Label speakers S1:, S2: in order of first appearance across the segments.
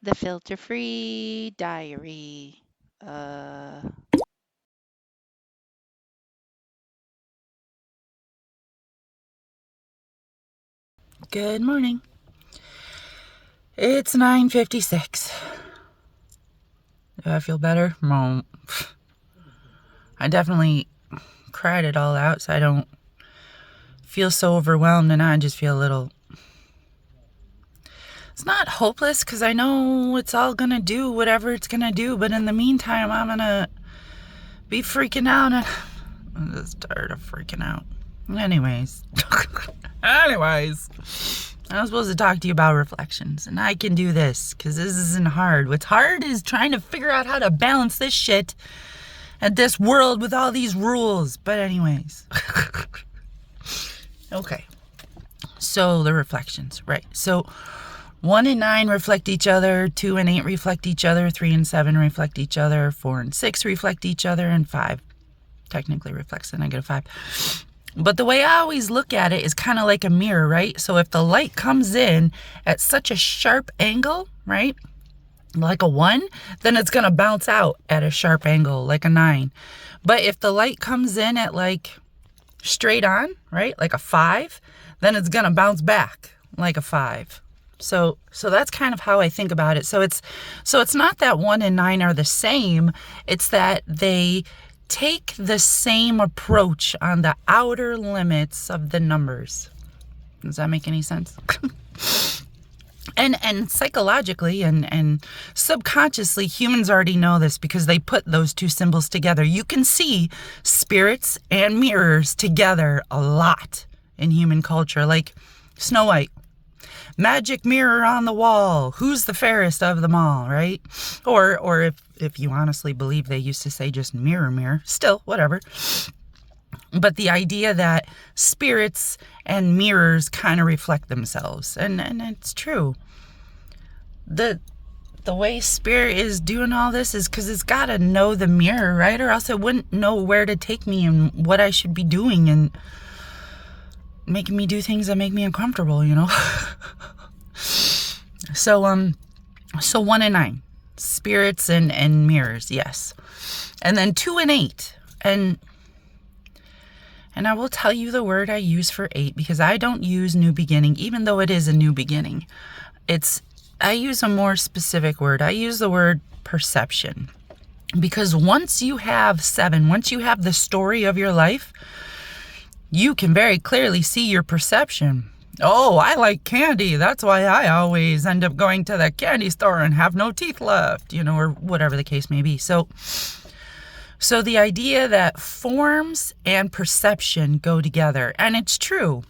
S1: The filter-free diary. Uh,
S2: Good morning. It's 9:56. Do I feel better? No. I definitely cried it all out, so I don't feel so overwhelmed, and I just feel a little... It's not hopeless, because I know it's all going to do whatever it's going to do, but in the meantime, I'm going to be freaking out, and I'm just tired of freaking out. Anyways. I was supposed to talk to you about reflections, and I can do this, because this isn't hard. What's hard is trying to figure out how to balance this shit and this world with all these rules. But anyways. Okay. So the reflections, right. So 1 and 9 reflect each other, 2 and 8 reflect each other, 3 and 7 reflect each other, 4 and 6 reflect each other, and 5 technically reflects the -5. But the way I always look at it is kind of like a mirror, right? So if the light comes in at such a sharp angle, right, like a 1, then it's going to bounce out at a sharp angle, like a 9. But if the light comes in at like straight on, right, like a 5, then it's going to bounce back like a 5. So that's kind of how I think about it. So it's not that 1 and 9 are the same. It's that they take the same approach on the outer limits of the numbers. Does that make any sense? And psychologically and subconsciously, humans already know this because they put those two symbols together. You can see spirits and mirrors together a lot in human culture, like Snow White. Magic mirror on the wall. Who's the fairest of them all, right? Or if you honestly believe they used to say just mirror, mirror. Still, whatever. But the idea that spirits and mirrors kind of reflect themselves. And it's true. The way spirit is doing all this is because it's got to know the mirror, right? Or else it wouldn't know where to take me and what I should be doing and making me do things that make me uncomfortable, you know? So 1 and 9, spirits and mirrors, yes. And then 2 and 8, and I will tell you the word I use for 8 because I don't use new beginning, even though it is a new beginning. I use a more specific word. I use the word perception, because once you have 7, once you have the story of your life, you can very clearly see your perception. Oh, I like candy. That's why I always end up going to the candy store and have no teeth left, you know, or whatever the case may be. So the idea that forms and perception go together, and it's true.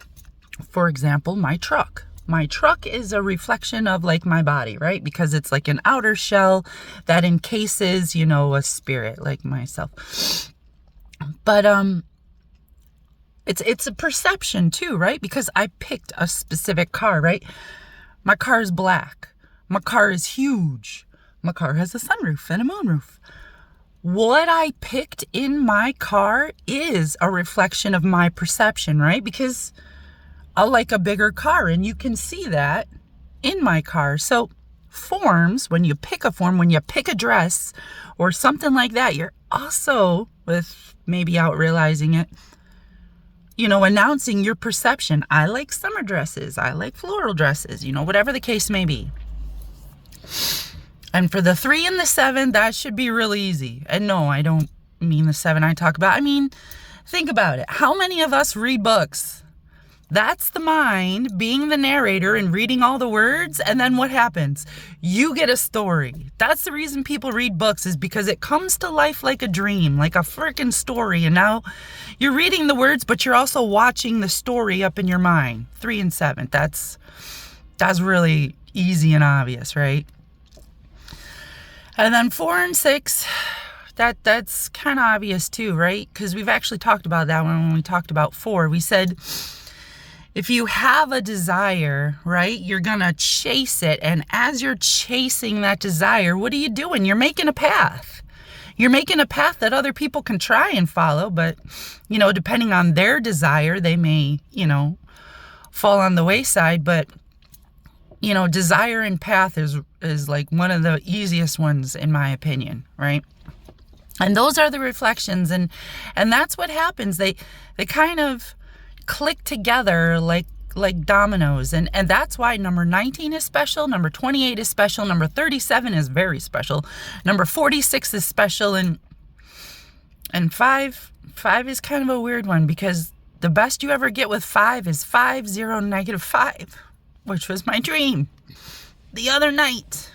S2: For example, my truck. My truck is a reflection of like my body, right? Because it's like an outer shell that encases, you know, a spirit like myself. But It's a perception too, right? Because I picked a specific car, right? My car is black. My car is huge. My car has a sunroof and a moonroof. What I picked in my car is a reflection of my perception, right? Because I like a bigger car, and you can see that in my car. So forms, when you pick a form, when you pick a dress or something like that, you're also, with maybe out realizing it, you know, announcing your perception. I like summer dresses. I like floral dresses, you know, whatever the case may be. And for the 3 and the 7, that should be really easy. And no, I don't mean the 7 I talk about. I mean, think about it. How many of us read books? That's the mind being the narrator and reading all the words. And then what happens? You get a story. That's the reason people read books, is because it comes to life like a dream, like a freaking story. And now you're reading the words, but you're also watching the story up in your mind. 3 and 7. That's really easy and obvious, right? And then 4 and 6, that's kind of obvious too, right? Because we've actually talked about that when we talked about 4. We said, if you have a desire, right, you're going to chase it. And as you're chasing that desire, what are you doing? You're making a path. You're making a path that other people can try and follow. But, you know, depending on their desire, they may, you know, fall on the wayside. But, desire and path is like one of the easiest ones in my opinion, right? And those are the reflections, and that's what happens. They kind of click together like dominoes, and that's why number 19 is special, number 28 is special, number 37 is very special, number 46 is special, and five is kind of a weird one, because the best you ever get with 5 is 5, 0, -5, which was my dream the other night.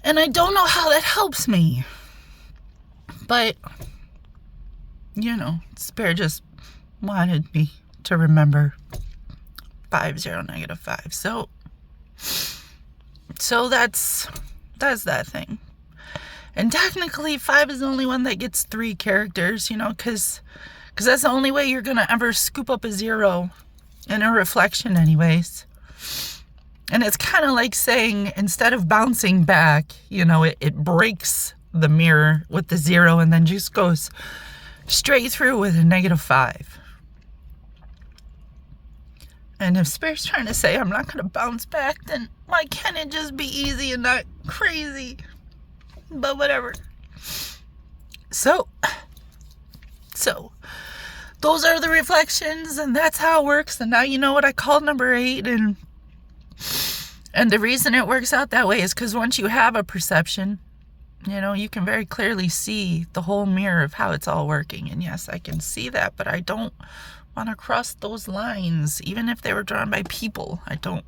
S2: And I don't know how that helps me. But, Spirit just wanted me to remember 5, 0, -5. So that's that thing. And technically 5 is the only one that gets 3 characters, because that's the only way you're going to ever scoop up a 0 in a reflection anyways. And it's kind of like saying, instead of bouncing back, it breaks the mirror with the 0 and then just goes straight through with a -5. And if Spirit's trying to say I'm not going to bounce back, then why can't it just be easy and not crazy? But whatever. So those are the reflections, and that's how it works. And now you know what I call number 8, and the reason it works out that way is because once you have a perception, you can very clearly see the whole mirror of how it's all working. And yes, I can see that, but I don't want to cross those lines, even if they were drawn by people. I don't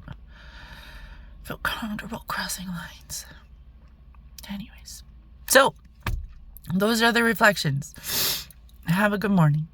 S2: feel comfortable crossing lines. Anyways, so those are the reflections. Have a good morning.